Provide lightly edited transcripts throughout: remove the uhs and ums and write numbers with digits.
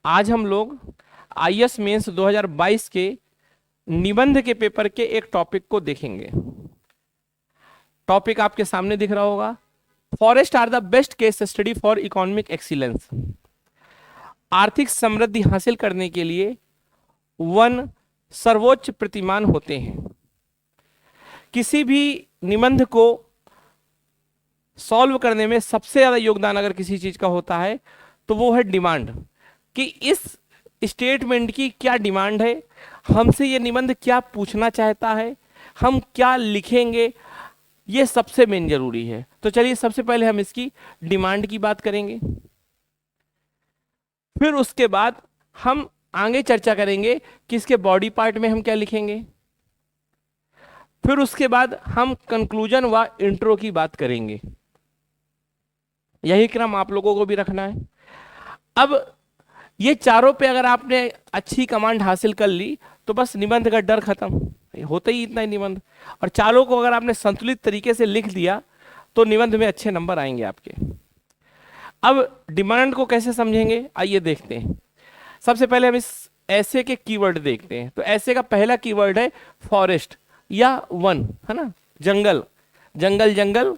आज हम लोग आईएएस मेंस 2022 के निबंध के पेपर के एक टॉपिक को देखेंगे। टॉपिक आपके सामने दिख रहा होगा, forest are the best case study for economic excellence. आर्थिक समृद्धि हासिल करने के लिए वन सर्वोच्च प्रतिमान होते हैं। किसी भी निबंध को सॉल्व करने में सबसे ज्यादा योगदान अगर किसी चीज का होता है तो वो है डिमांड, कि इस स्टेटमेंट की क्या डिमांड है, हमसे ये निबंध क्या पूछना चाहता है, हम क्या लिखेंगे, ये सबसे मेन जरूरी है। तो चलिए सबसे पहले हम इसकी डिमांड की बात करेंगे, फिर उसके बाद हम आगे चर्चा करेंगे कि इसके बॉडी पार्ट में हम क्या लिखेंगे, फिर उसके बाद हम कंक्लूजन व इंट्रो की बात करेंगे। यही क्रम आप लोगों को भी रखना है। अब ये चारों पे अगर आपने अच्छी कमांड हासिल कर ली तो बस निबंध का डर खत्म, होता ही इतना ही निबंध। और चारों को अगर आपने संतुलित तरीके से लिख दिया तो निबंध में अच्छे नंबर आएंगे आपके। अब डिमांड को कैसे समझेंगे, आइए देखते हैं। सबसे पहले हम इस ऐसे के कीवर्ड देखते हैं। तो ऐसे का पहला कीवर्ड है फॉरेस्ट या वन, है ना, जंगल। जंगल जंगल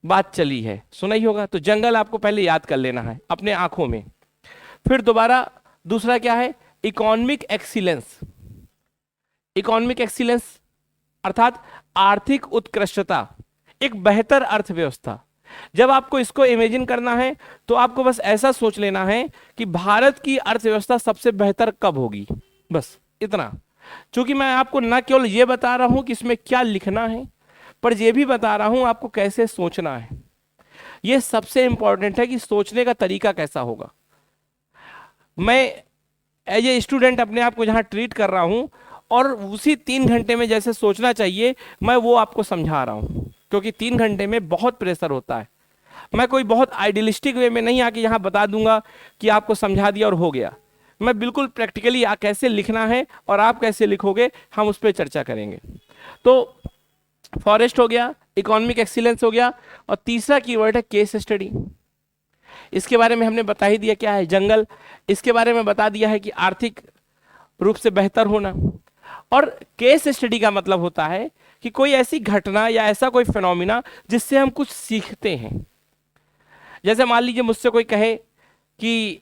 बात चली है, सुना ही होगा। तो जंगल आपको पहले याद कर लेना है अपने आंखों में। फिर दोबारा दूसरा क्या है, इकोनॉमिक एक्सीलेंस। इकोनॉमिक एक्सीलेंस अर्थात आर्थिक उत्कृष्टता, एक बेहतर अर्थव्यवस्था। जब आपको इसको इमेजिन करना है तो आपको बस ऐसा सोच लेना है कि भारत की अर्थव्यवस्था सबसे बेहतर कब होगी, बस इतना। क्योंकि मैं आपको न केवल ये बता रहा हूं कि इसमें क्या लिखना है, पर यह भी बता रहा हूं आपको कैसे सोचना है। यह सबसे इंपॉर्टेंट है कि सोचने का तरीका कैसा होगा। मैं एज ए स्टूडेंट अपने आप को जहां ट्रीट कर रहा हूं और उसी 3 घंटे में जैसे सोचना चाहिए मैं वो आपको समझा रहा हूं, क्योंकि 3 घंटे में बहुत प्रेशर होता है। मैं कोई बहुत आइडियलिस्टिक वे में नहीं आके यहाँ बता दूंगा कि आपको समझा दिया और हो गया। मैं बिल्कुल प्रैक्टिकली कैसे लिखना है और आप कैसे लिखोगे हम उस पर चर्चा करेंगे। तो फॉरेस्ट हो गया, इकोनॉमिक एक्सीलेंस हो गया, और तीसरा कीवर्ड है केस स्टडी। इसके बारे में हमने बता ही दिया क्या है, जंगल। इसके बारे में बता दिया है कि आर्थिक रूप से बेहतर होना। और केस स्टडी का मतलब होता है कि कोई ऐसी घटना या ऐसा कोई फिनोमिना जिससे हम कुछ सीखते हैं। जैसे मान लीजिए मुझसे कोई कहे कि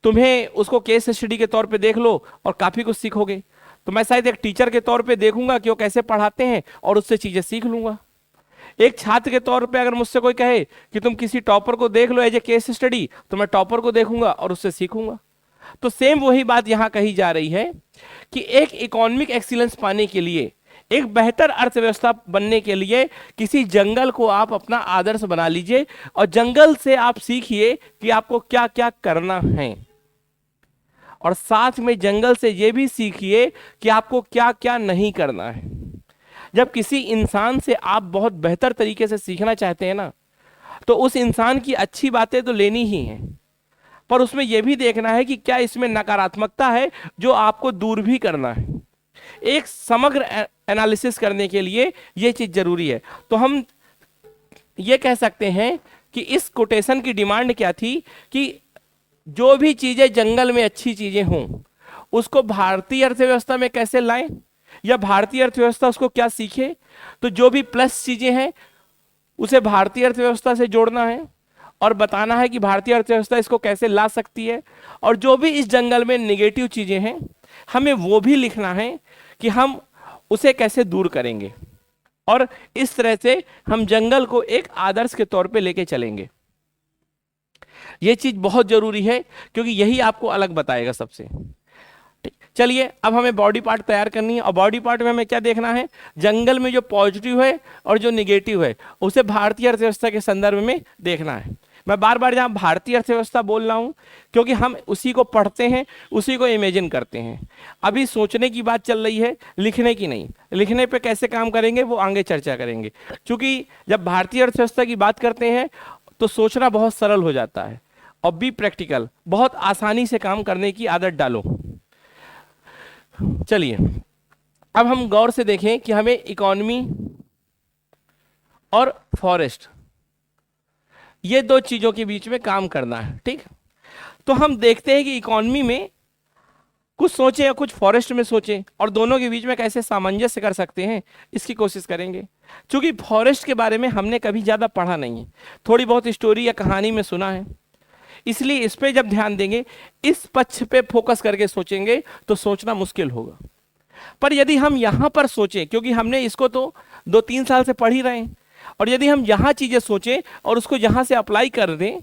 तुम्हें उसको केस स्टडी के तौर पे देख लो और काफी कुछ सीखोगे, तो मैं शायद एक टीचर के तौर पे देखूंगा कि वो कैसे पढ़ाते हैं और उससे चीजें सीख लूंगा। एक छात्र के तौर पे अगर मुझसे कोई कहे कि तुम किसी टॉपर को देख लो एज ए केस स्टडी, तो मैं टॉपर को देखूंगा और उससे सीखूंगा। तो सेम वही बात यहां कही जा रही है कि एक इकोनॉमिक एक्सीलेंस पाने के लिए, एक बेहतर अर्थव्यवस्था बनने के लिए किसी जंगल को आप अपना आदर्श बना लीजिए और जंगल से आप सीखिए कि आपको क्या क्या करना है, और साथ में जंगल से यह भी सीखिए कि आपको क्या क्या नहीं करना है। जब किसी इंसान से आप बहुत बेहतर तरीके से सीखना चाहते हैं ना, तो उस इंसान की अच्छी बातें तो लेनी ही हैं, पर उसमें यह भी देखना है कि क्या इसमें नकारात्मकता है जो आपको दूर भी करना है। एक समग्र एनालिसिस करने के लिए यह चीज जरूरी है। तो हम ये कह सकते हैं कि इस कोटेशन की डिमांड क्या थी कि जो भी चीजें जंगल में अच्छी चीजें हों उसको भारतीय अर्थव्यवस्था में कैसे लाएं, या भारतीय अर्थव्यवस्था उसको क्या सीखे। तो जो भी प्लस चीजें हैं उसे भारतीय अर्थव्यवस्था से जोड़ना है और बताना है कि भारतीय अर्थव्यवस्था इसको कैसे ला सकती है, और जो भी इस जंगल में नेगेटिव चीजें हैं हमें वो भी लिखना है कि हम उसे कैसे दूर करेंगे। और इस तरह से हम जंगल को एक आदर्श के तौर पे लेके चलेंगे। यह चीज बहुत जरूरी है क्योंकि यही आपको अलग बताएगा सबसे। चलिए अब हमें बॉडी पार्ट तैयार करनी है, और बॉडी पार्ट में हमें क्या देखना है, जंगल में जो पॉजिटिव है और जो निगेटिव है उसे भारतीय अर्थव्यवस्था के संदर्भ में देखना है। मैं बार बार जहां भारतीय अर्थव्यवस्था बोल रहा हूं क्योंकि हम उसी को पढ़ते हैं, उसी को इमेजिन करते हैं। अभी सोचने की बात चल रही है, लिखने की नहीं। लिखने पे कैसे काम करेंगे वो आगे चर्चा करेंगे। क्योंकि जब भारतीय अर्थव्यवस्था की बात करते हैं तो सोचना बहुत सरल हो जाता है, और बी प्रैक्टिकल, बहुत आसानी से काम करने की आदत डालो। चलिए अब हम गौर से देखें कि हमें इकोनॉमी और फॉरेस्ट, ये दो चीजों के बीच में काम करना है, ठीक। तो हम देखते हैं कि इकोनॉमी में कुछ सोचें या कुछ फॉरेस्ट में सोचें, और दोनों के बीच में कैसे सामंजस्य कर सकते हैं इसकी कोशिश करेंगे। क्योंकि फॉरेस्ट के बारे में हमने कभी ज़्यादा पढ़ा नहीं है, थोड़ी बहुत स्टोरी या कहानी में सुना है, इसलिए इस पे जब ध्यान देंगे, इस पक्ष पे फोकस करके सोचेंगे तो सोचना मुश्किल होगा। पर यदि हम यहाँ पर सोचें, क्योंकि हमने इसको तो 2-3 साल से पढ़ ही रहे हैं, और यदि हम यहाँ चीज़ें सोचें और उसको यहाँ से अप्लाई कर दें,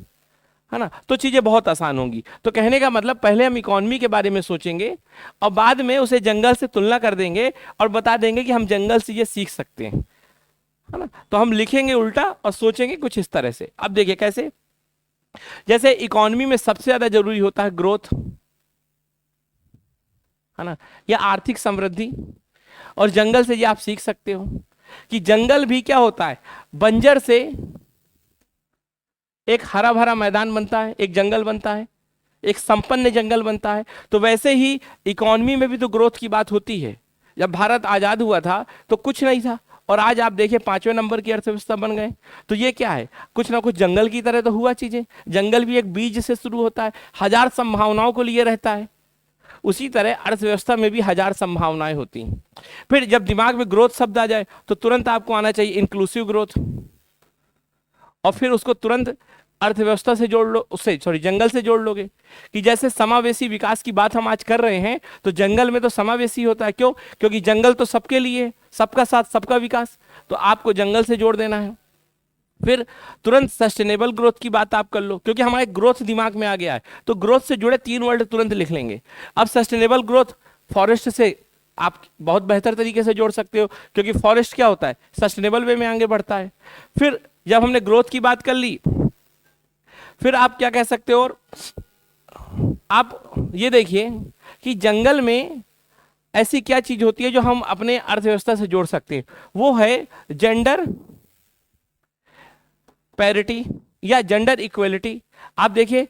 है ना, तो चीज़ें बहुत आसान होंगी। तो कहने का मतलब पहले हम इकोनॉमी के बारे में सोचेंगे और बाद में उसे जंगल से तुलना कर देंगे और बता देंगे कि हम जंगल से ये सीख सकते हैं, है ना। तो हम लिखेंगे उल्टा और सोचेंगे कुछ इस तरह से। अब देखिए कैसे, जैसे इकोनॉमी में सबसे ज्यादा जरूरी होता है ग्रोथ, है ना, या आर्थिक समृद्धि, और जंगल से ये आप सीख सकते हो कि जंगल भी क्या होता है, बंजर से एक हरा भरा मैदान बनता है, एक जंगल बनता है, एक संपन्न जंगल बनता है। तो वैसे ही इकोनॉमी में भी तो ग्रोथ की बात होती है। जब भारत आजाद हुआ था तो कुछ नहीं था, और आज आप देखिए 5वें नंबर की अर्थव्यवस्था बन गए। तो ये क्या है, कुछ ना कुछ जंगल की तरह तो हुआ चीजें। जंगल भी एक बीज से शुरू होता है, हजार संभावनाओं को लिए रहता है, उसी तरह अर्थव्यवस्था में भी हजार संभावनाएं होती हैं। फिर जब दिमाग में ग्रोथ शब्द आ जाए तो तुरंत आपको आना चाहिए इंक्लूसिव ग्रोथ, और फिर उसको तुरंत अर्थव्यवस्था से जोड़ लो, उससे सॉरी जंगल से जोड़ लोगे कि जैसे समावेशी विकास की बात हम आज कर रहे हैं, तो जंगल में तो समावेशी होता है। क्यों? क्योंकि जंगल तो सबके लिए, सबका साथ सबका विकास, तो आपको जंगल से जोड़ देना है। फिर तुरंत सस्टेनेबल ग्रोथ की बात आप कर लो, क्योंकि हमारे ग्रोथ दिमाग में आ गया है, तो ग्रोथ से जुड़े 3 वर्ड तुरंत लिख लेंगे। अब सस्टेनेबल ग्रोथ फॉरेस्ट से आप बहुत बेहतर तरीके से जोड़ सकते हो, क्योंकि फॉरेस्ट क्या होता है, सस्टेनेबल वे में आगे बढ़ता है। फिर जब हमने ग्रोथ की बात कर ली, फिर आप क्या कह सकते हो, और आप ये देखिए कि जंगल में ऐसी क्या चीज होती है जो हम अपने अर्थव्यवस्था से जोड़ सकते हैं, वो है जेंडर पैरिटी या जेंडर इक्वलिटी। आप देखिए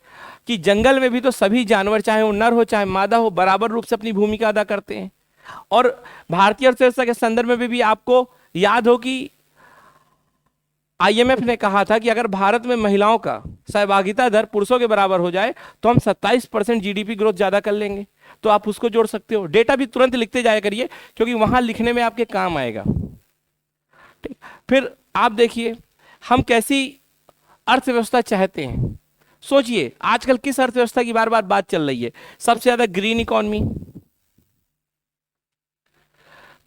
कि जंगल में भी तो सभी जानवर, चाहे वो नर हो चाहे मादा हो, बराबर रूप से अपनी भूमिका अदा करते हैं। और भारतीय अर्थव्यवस्था के संदर्भ में भी आपको याद हो कि आईएमएफ ने कहा था कि अगर भारत में महिलाओं का सहभागिता दर पुरुषों के बराबर हो जाए तो हम 27% जीडीपी ग्रोथ ज्यादा कर लेंगे। तो आप उसको जोड़ सकते हो। डेटा भी तुरंत लिखते जाया करिए, क्योंकि वहां लिखने में आपके काम आएगा। ठीक, फिर आप देखिए हम कैसी अर्थव्यवस्था चाहते हैं। सोचिए आजकल किस अर्थव्यवस्था की बार बार बात चल रही है, सबसे ज्यादा ग्रीन इकोनॉमी।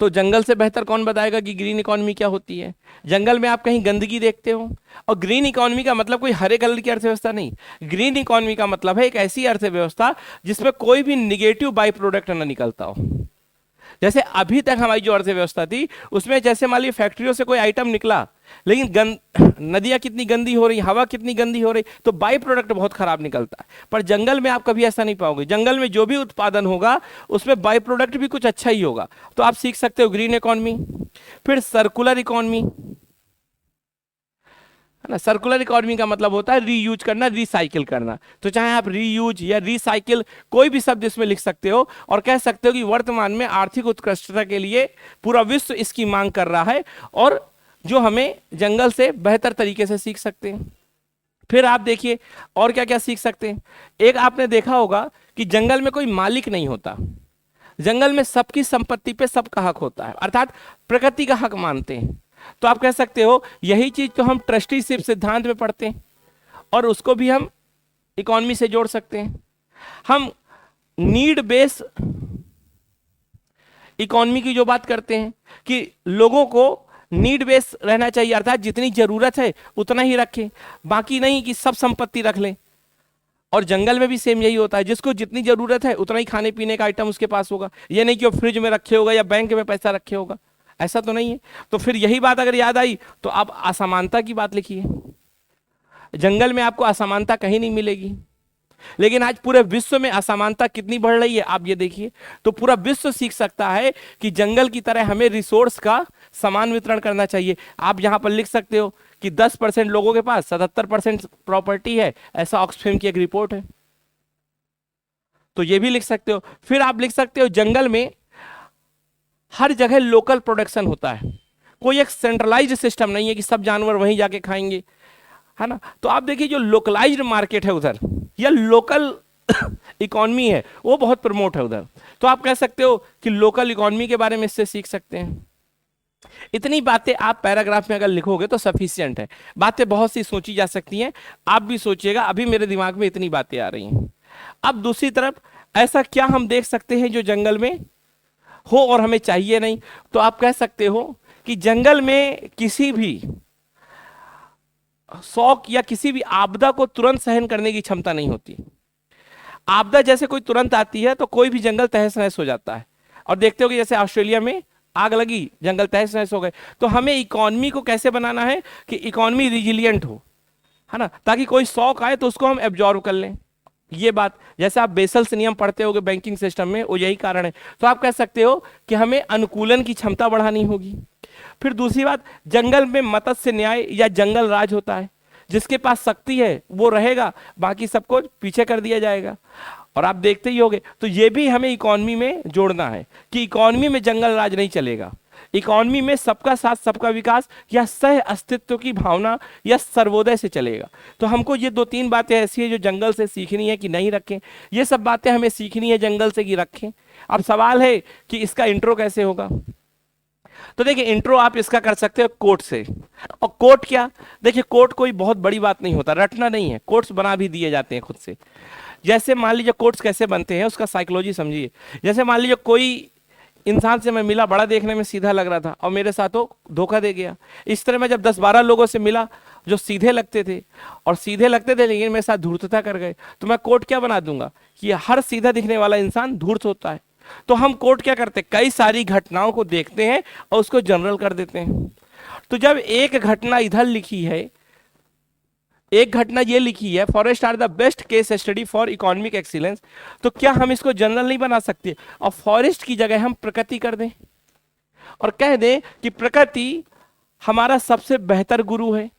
तो जंगल से बेहतर कौन बताएगा कि ग्रीन इकोनॉमी क्या होती है। जंगल में आप कहीं गंदगी देखते हो, और ग्रीन इकोनॉमी का मतलब कोई हरे कलर की अर्थव्यवस्था नहीं। ग्रीन इकोनॉमी का मतलब है एक ऐसी अर्थव्यवस्था जिसमें कोई भी निगेटिव बाई प्रोडक्ट ना निकलता हो। जैसे अभी तक हमारी जो अर्थव्यवस्था थी उसमें जैसे मान लीजिए फैक्ट्रियों से कोई आइटम निकला, लेकिन नदियां कितनी गंदी हो रही, हवा कितनी गंदी हो रही, तो बाई प्रोडक्ट बहुत खराब निकलता है। पर जंगल में आप कभी ऐसा नहीं पाओगे। जंगल में जो भी उत्पादन होगा उसमें बाई प्रोडक्ट भी कुछ अच्छा ही होगा। तो आप सीख सकते हो ग्रीन इकोनॉमी। फिर सर्कुलर इकोनॉमी, है ना। सर्कुलर इकोनॉमी का मतलब होता है रीयूज करना, रिसाइकिल करना। तो चाहे आप रीयूज या रिसाइकिल कोई भी शब्द इसमें लिख सकते हो, और कह सकते हो कि वर्तमान में आर्थिक उत्कृष्टता के लिए पूरा विश्व इसकी मांग कर रहा है, और जो हमें जंगल से बेहतर तरीके से सीख सकते हैं। फिर आप देखिए और क्या क्या सीख सकते हैं। एक आपने देखा होगा कि जंगल में कोई मालिक नहीं होता, जंगल में सबकी संपत्ति पे सबका हक होता है, अर्थात प्रकृति का हक मानते हैं। तो आप कह सकते हो यही चीज तो हम ट्रस्टीशिप सिद्धांत में पढ़ते हैं, और उसको भी हम इकोनॉमी से जोड़ सकते हैं। हम नीड बेस इकोनॉमी की जो बात करते हैं कि लोगों को नीड बेस रहना चाहिए, अर्थात जितनी जरूरत है उतना ही रखें, बाकी नहीं कि सब संपत्ति रख लें। और जंगल में भी सेम यही होता है, जिसको जितनी जरूरत है उतना ही खाने पीने का आइटम उसके पास होगा। ये नहीं कि वो फ्रिज में रखे होगा या बैंक में पैसा रखे होगा, ऐसा तो नहीं है। तो फिर यही बात अगर याद आई तो आप असमानता की बात लिखिए। जंगल में आपको असमानता कहीं नहीं मिलेगी, लेकिन आज पूरे विश्व में असमानता कितनी बढ़ रही है आप ये देखिए। तो पूरा विश्व सीख सकता है कि जंगल की तरह हमें रिसोर्स का समान वितरण करना चाहिए। आप यहां पर लिख सकते हो कि 10% लोगों के पास 77% प्रॉपर्टी है, ऐसा ऑक्सफैम की एक रिपोर्ट है। तो ये भी लिख सकते हो। फिर आप लिख सकते हो जंगल में हर जगह लोकल प्रोडक्शन होता है, कोई एक सेंट्रलाइज्ड सिस्टम नहीं है कि सब जानवर वहीं जाके खाएंगे। है ना। तो आप देखिए जो लोकलाइज्ड मार्केट है उधर या लोकल इकोनॉमी है वो बहुत प्रमोट है उधर। तो आप कह सकते हो कि लोकल इकोनॉमी के बारे में इससे सीख सकते हैं। इतनी बातें आप पैराग्राफ में अगर लिखोगे तो सफिशिएंट है। बातें बहुत सी सोची जा सकती हैं, आप भी सोचिएगा, अभी मेरे दिमाग में इतनी बातें आ रही हैं। अब दूसरी तरफ ऐसा क्या हम देख सकते हैं जो जंगल में हो और हमें चाहिए नहीं। तो आप कह सकते हो कि जंगल में किसी भी शौक या किसी भी आपदा को तुरंत सहन करने की क्षमता नहीं होती। आपदा जैसे कोई तुरंत आती है तो कोई भी जंगल तहस नहस हो जाता है। और देखते हो कि जैसे ऑस्ट्रेलिया में आग लगी, जंगल तहस नहस हो गए। तो हमें इकोनॉमी को कैसे बनाना है कि इकोनॉमी रिजिलियंट हो, है ना, ताकि कोई शौक आए तो उसको हम एब्जॉर्व कर लें। ये बात जैसे आप बेसल्स नियम पढ़ते होगे बैंकिंग सिस्टम में, वो यही कारण है। तो आप कह सकते हो कि हमें अनुकूलन की क्षमता बढ़ानी होगी। फिर दूसरी बात, जंगल में मत्स्य न्याय या जंगल राज होता है, जिसके पास शक्ति है वो रहेगा, बाकी सबको पीछे कर दिया जाएगा। और आप देखते ही होंगे, तो ये भी हमें इकोनॉमी में जोड़ना है कि इकोनॉमी में जंगल राज नहीं चलेगा। इकोनॉमी में सबका साथ सबका विकास या सह अस्तित्व की भावना या सर्वोदय से चलेगा। तो हमको ये 2-3 बातें ऐसी है जो जंगल से सीखनी है कि नहीं रखें। ये सब बातें हमें सीखनी है जंगल से कि रखें। अब सवाल है कि इसका इंट्रो कैसे होगा। तो देखिए इंट्रो आप इसका कर सकते हो कोट से। और कोट क्या, देखिए कोट कोई बहुत बड़ी बात नहीं होता, रटना नहीं है, कोट्स बना भी दिए जाते हैं खुद से। जैसे मान लीजिए कोट्स कैसे बनते हैं उसका साइकोलॉजी समझिए। जैसे मान लीजिए कोई इंसान से मैं मिला, बड़ा देखने में सीधा लग रहा था और मेरे साथ वो धोखा दे गया। इस तरह मैं जब 10-12 लोगों से मिला जो सीधे लगते थे लेकिन मेरे साथ धूर्तता कर गए, तो मैं कोट क्या बना दूंगा कि हर सीधा दिखने वाला इंसान धूर्त होता है। तो हम कोट क्या करते हैं, कई सारी घटनाओं को देखते हैं और उसको जनरल कर देते हैं। तो जब एक घटना इधर लिखी है, एक घटना ये लिखी है, forest are the best case study for economic excellence, तो क्या हम इसको जनरल नहीं बना सकते और फॉरेस्ट की जगह हम प्रकृति कर दें और कह दें कि प्रकृति हमारा सबसे बेहतर गुरु है।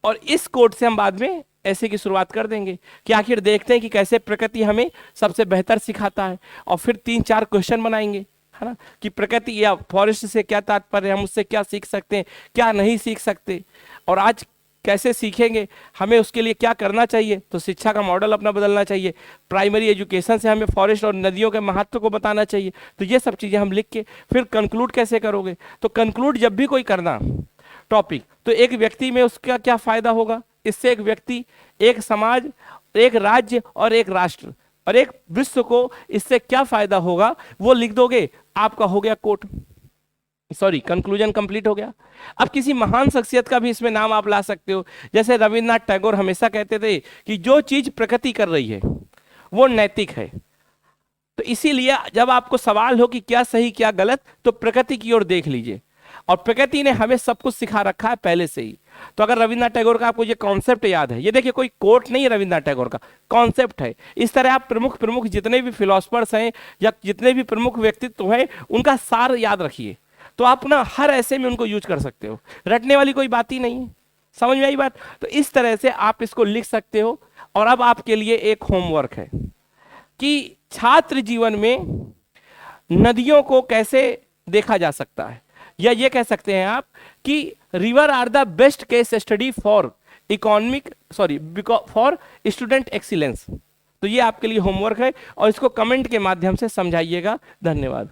और इस कोट से हम बाद में ऐसे की शुरुआत कर देंगे कि आखिर देखते हैं कि कैसे प्रकृति हमें सबसे बेहतर सिखाता है। और फिर 3-4 क्वेश्चन बनाएंगे, है ना, कि प्रकृति या फॉरेस्ट से क्या तात्पर्य, हम उससे क्या सीख सकते हैं, क्या नहीं सीख सकते, और आज कैसे सीखेंगे, हमें उसके लिए क्या करना चाहिए। तो शिक्षा का मॉडल अपना बदलना चाहिए, प्राइमरी एजुकेशन से हमें फॉरेस्ट और नदियों के महत्व को बताना चाहिए। तो ये सब चीज़ें हम लिख के फिर कंक्लूड कैसे करोगे। तो कंक्लूड जब भी कोई करना टॉपिक, तो एक व्यक्ति में उसका क्या फायदा होगा, इससे एक व्यक्ति, एक समाज, एक राज्य और एक राष्ट्र और एक विश्व को इससे क्या फायदा होगा वो लिख दोगे, आपका हो गया कोट, सॉरी कंक्लूजन कंप्लीट हो गया। अब किसी महान शख्सियत का भी इसमें नाम आप ला सकते हो। जैसे रविन्द्रनाथ टैगोर हमेशा कहते थे कि जो चीज प्रकृति कर रही है वो नैतिक है। तो इसीलिए जब आपको सवाल हो कि क्या सही क्या गलत, तो प्रकृति की ओर देख लीजिए। और प्रकृति ने हमें सब कुछ सिखा रखा है पहले से ही। तो अगर रविन्द्रनाथ टैगोर का आपको ये कॉन्सेप्ट याद है, ये देखिए कोई कोट नहीं है, रविन्द्रनाथ टैगोर का कॉन्सेप्ट है। इस तरह आप प्रमुख जितने भी फिलोसफर्स हैं या जितने भी प्रमुख व्यक्तित्व हैं उनका सार याद रखिए, तो आप ना हर ऐसे में उनको यूज कर सकते हो। रटने वाली कोई बात ही नहीं है, समझ में आई बात। तो इस तरह से आप इसको लिख सकते हो। और अब आपके लिए एक होमवर्क है कि छात्र जीवन में नदियों को कैसे देखा जा सकता है, या ये कह सकते हैं आप कि river are the best case study for for student excellence. तो ये आपके लिए होमवर्क है और इसको कमेंट के माध्यम से समझाइएगा। धन्यवाद।